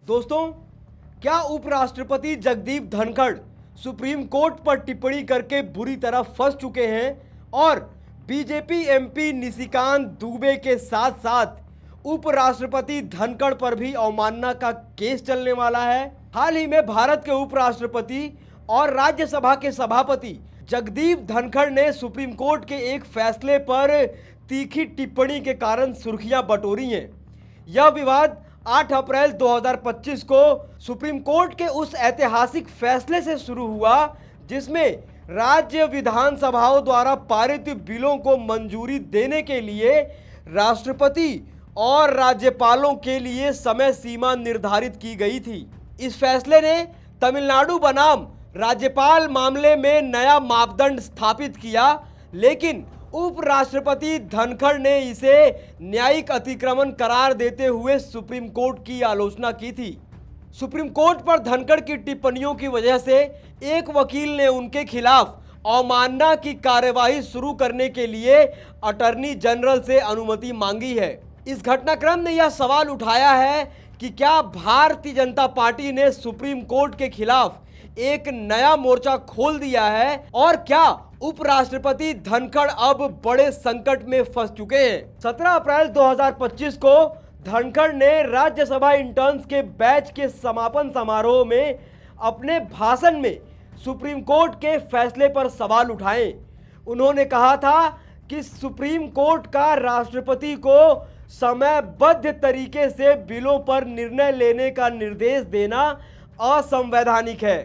दोस्तों, क्या उपराष्ट्रपति जगदीप धनखड़ सुप्रीम कोर्ट पर टिप्पणी करके बुरी तरह फंस चुके हैं और बीजेपी एमपी निशिकांत दुबे के साथ साथ उपराष्ट्रपति धनखड़ पर भी अवमानना का केस चलने वाला है। हाल ही में भारत के उपराष्ट्रपति और राज्यसभा के सभापति जगदीप धनखड़ ने सुप्रीम कोर्ट के एक फैसले पर तीखी टिप्पणी के कारण सुर्खियां बटोरी हैं। यह विवाद 8 अप्रैल 2025 को सुप्रीम कोर्ट के उस ऐतिहासिक फैसले से शुरू हुआ जिसमें राज्य विधानसभाओं द्वारा पारित बिलों को मंजूरी देने के लिए राष्ट्रपति और राज्यपालों के लिए समय सीमा निर्धारित की गई थी। इस फैसले ने तमिलनाडु बनाम राज्यपाल मामले में नया मापदंड स्थापित किया, लेकिन उपराष्ट्रपति धनखड़ ने इसे न्यायिक अतिक्रमण करार देते हुए सुप्रीम कोर्ट की आलोचना की थी। सुप्रीम कोर्ट पर धनखड़ की टिप्पणियों की वजह से एक वकील ने उनके खिलाफ अवमानना की कार्यवाही शुरू करने के लिए अटॉर्नी जनरल से अनुमति मांगी है। इस घटनाक्रम ने यह सवाल उठाया है कि क्या भारतीय जनता पार्टी ने सुप्रीम कोर्ट के खिलाफ एक नया मोर्चा खोल दिया है और क्या उपराष्ट्रपति धनखड़ अब बड़े संकट में फंस चुके हैं। 17 अप्रैल 2025 को धनखड़ ने राज्यसभा इंटर्न्स के बैच के समापन समारोह में अपने भाषण में सुप्रीम कोर्ट के फैसले पर सवाल उठाए। उन्होंने कहा था कि सुप्रीम कोर्ट का राष्ट्रपति को समयबद्ध तरीके से बिलों पर निर्णय लेने का निर्देश देना असंवैधानिक है।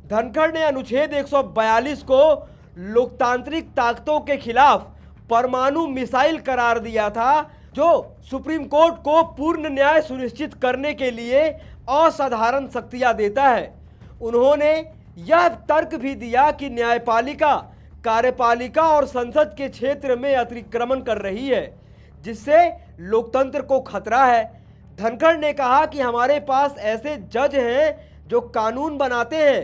धनखड़ ने अनुच्छेद 142 को लोकतांत्रिक ताकतों के खिलाफ परमाणु मिसाइल करार दिया था, जो सुप्रीम कोर्ट को पूर्ण न्याय सुनिश्चित करने के लिए असाधारण शक्तियां देता है। उन्होंने यह तर्क भी दिया कि न्यायपालिका कार्यपालिका और संसद के क्षेत्र में अतिक्रमण कर रही है, जिससे लोकतंत्र को खतरा है। धनखड़ ने कहा कि हमारे पास ऐसे जज हैं जो कानून बनाते हैं,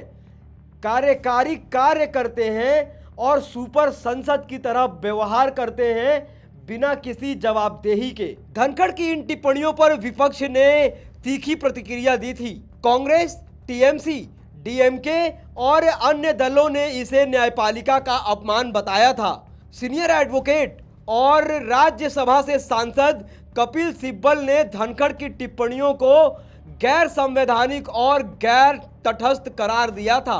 कार्यकारी कार्य करते हैं और सुपर संसद की तरह व्यवहार करते हैं बिना किसी जवाबदेही के। धनखड़ की इन टिप्पणियों पर विपक्ष ने तीखी प्रतिक्रिया दी थी। कांग्रेस, टीएमसी, डीएमके और अन्य दलों ने इसे न्यायपालिका का अपमान बताया था। सीनियर एडवोकेट और राज्यसभा से सांसद कपिल सिब्बल ने धनखड़ की टिप्पणियों को गैर संवैधानिक और गैर तटस्थ करार दिया था।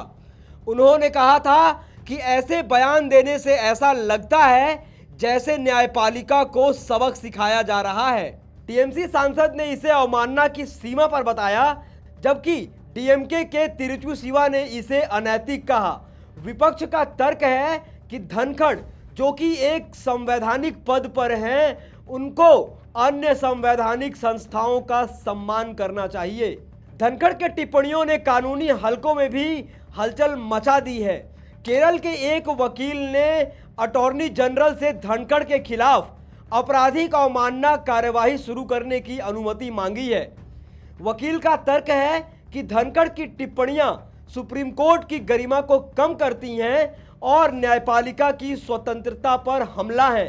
उन्होंने कहा था कि ऐसे बयान देने से ऐसा लगता है जैसे न्यायपालिका को सबक सिखाया जा रहा है। टीएमसी सांसद ने इसे अवमानना की सीमा पर बताया, जबकि डीएमके के तिरुचु शिवा ने इसे अनैतिक कहा। विपक्ष का तर्क है कि धनखड़, जो कि एक संवैधानिक पद पर हैं, उनको अन्य संवैधानिक संस्थाओं का सम्मान करना चाहिए। धनखड़ के टिप्पणियों ने कानूनी हलकों में भी हलचल मचा दी है। केरल के एक वकील ने अटॉर्नी जनरल से धनखड़ के खिलाफ आपराधिक अवमानना कार्यवाही शुरू करने की अनुमति मांगी है। वकील का तर्क है कि धनखड़ की टिप्पणियां सुप्रीम कोर्ट की गरिमा को कम करती हैं और न्यायपालिका की स्वतंत्रता पर हमला है।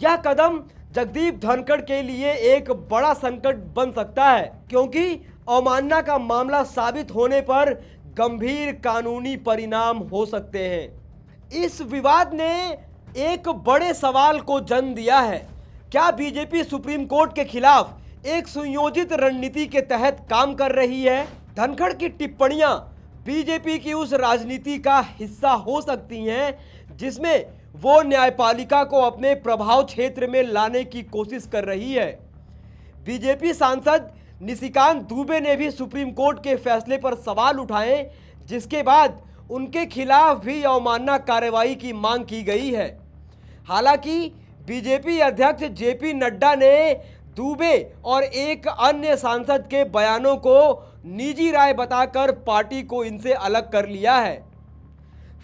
यह कदम जगदीप धनखड़ के लिए एक बड़ा संकट बन सकता है, क्योंकि अवमानना का मामला साबित होने पर गंभीर कानूनी परिणाम हो सकते हैं। इस विवाद ने एक बड़े सवाल को जन्म दिया है। क्या बीजेपी सुप्रीम कोर्ट के खिलाफ एक सुनियोजित रणनीति के तहत काम कर रही है? धनखड़ की टिप्पणियां बीजेपी की उस राजनीति का हिस्सा हो सकती हैं जिसमें वो न्यायपालिका को अपने प्रभाव क्षेत्र में लाने की कोशिश कर रही है। बीजेपी सांसद निशिकांत दुबे ने भी सुप्रीम कोर्ट के फैसले पर सवाल उठाए, जिसके बाद उनके खिलाफ भी अवमानना कार्रवाई की मांग की गई है। हालांकि बीजेपी अध्यक्ष जेपी नड्डा ने दुबे और एक अन्य सांसद के बयानों को निजी राय बताकर पार्टी को इनसे अलग कर लिया है।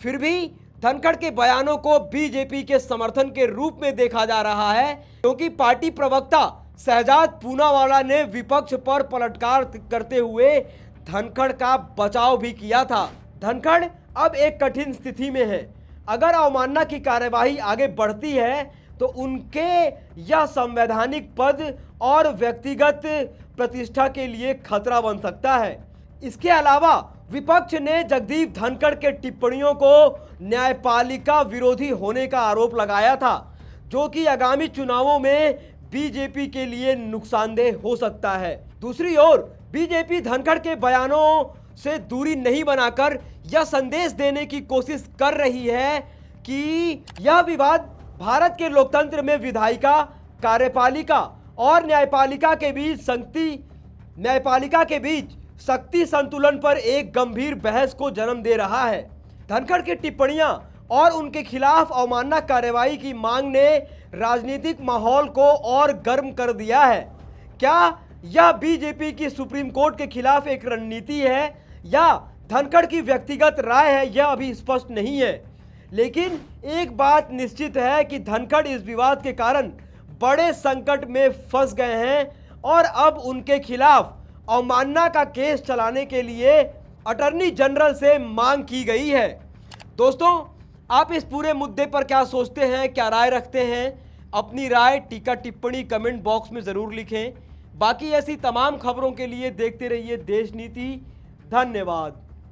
फिर भी धनखड़ के बयानों को बीजेपी के समर्थन के रूप में देखा जा रहा है, क्योंकि पार्टी प्रवक्ता शहजाद पूनावाला ने विपक्ष पर पलटवार करते हुए धनखड़ का बचाव भी किया था। धनखड़ अब एक कठिन स्थिति में है। अगर अवमानना की कार्यवाही आगे बढ़ती है तो उनके यह संवैधानिक पद और व्यक्तिगत प्रतिष्ठा के लिए खतरा बन सकता है। इसके अलावा विपक्ष ने जगदीप धनखड़ के टिप्पणियों को न्यायपालिका विरोधी होने का आरोप लगाया था, जो कि आगामी चुनावों में बीजेपी के लिए नुकसानदेह हो सकता है। दूसरी ओर बीजेपी धनखड़ के बयानों से दूरी नहीं बनाकर यह संदेश देने की कोशिश कर रही है कि यह विवाद भारत के लोकतंत्र में विधायिका, कार्यपालिका और न्यायपालिका के बीच शक्ति संतुलन पर एक गंभीर बहस को जन्म दे रहा है। धनखड़ की टिप्पणियां और उनके खिलाफ अवमानना कार्रवाई की मांग ने राजनीतिक माहौल को और गर्म कर दिया है। क्या यह बीजेपी की सुप्रीम कोर्ट के खिलाफ एक रणनीति है या धनखड़ की व्यक्तिगत राय है, यह अभी स्पष्ट नहीं है। लेकिन एक बात निश्चित है कि धनखड़ इस विवाद के कारण बड़े संकट में फंस गए हैं और अब उनके खिलाफ अवमानना का केस चलाने के लिए अटॉर्नी जनरल से मांग की गई है। दोस्तों, आप इस पूरे मुद्दे पर क्या सोचते हैं, क्या राय रखते हैं? अपनी राय टीका टिप्पणी कमेंट बॉक्स में ज़रूर लिखें। बाकी ऐसी तमाम खबरों के लिए देखते रहिए देश नीति। धन्यवाद।